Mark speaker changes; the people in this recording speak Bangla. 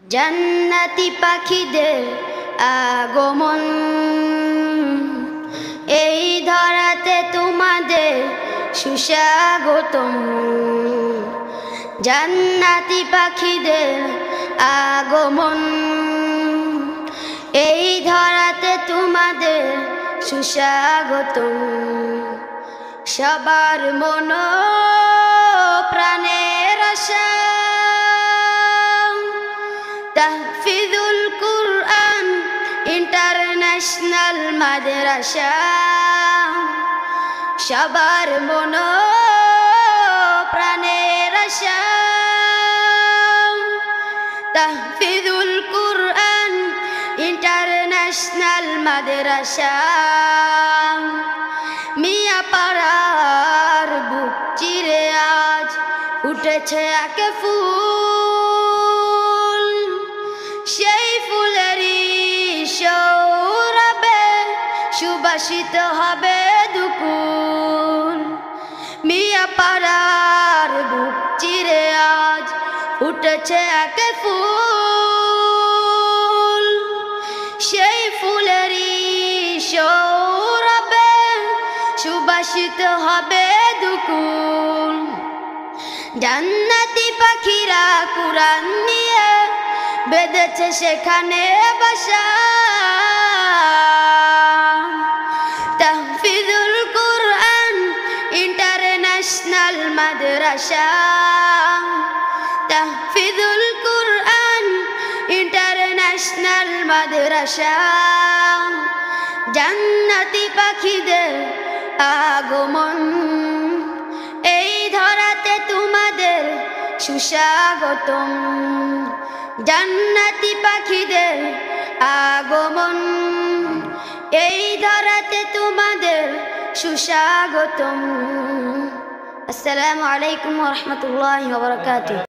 Speaker 1: জান্নাতি পাখিদের আগমন এই ধরাতে তোমাদের সুস্বাগতম। জান্নাতি পাখিদের আগমন এই ধরাতে তোমাদের সুস্বাগতম। সবার মন প্রাণের আশা তাহফিজুল কুরআন ইন্টারন্যাশনাল মাদ্রাসা। সবার মন প্রাণের আশা তাহফিজুল কুরআন ইন্টারন্যাশনাল মাদ্রাসা। মিয়াপাড়ার বুক চিরে আজ উঠেছে এক ফুল, সেই ফুলেরই সৌরভে সুবাসিত হবে দুকুল। মিয়াপাড়ার বুক চিরে আজ উঠেছে এক ফুল, সেই ফুলেরই সৌরভে সুবাসিত হবে দুকুল। জান্নাতি পাখিরা কুরআন নিয়ে বেঁধেছে সেখানে বাসা। তাহফিজুল কুরআন ইন্টারন্যাশনাল মাদ্রাসা। তাহফিজুল কুরআন ইন্টারন্যাশনাল মাদ্রাসা। জান্নাতি পাখিদের আগমন এই ধরাতে তোমাদের সুস্বাগতম। জান্নাতি পাখিদের আগমন এই ধরাতে তোমাদের সুস্বাগতম। আসসালামু আলাইকুম ওয়া রাহমাতুল্লাহি ওয়া বারাকাতুহু।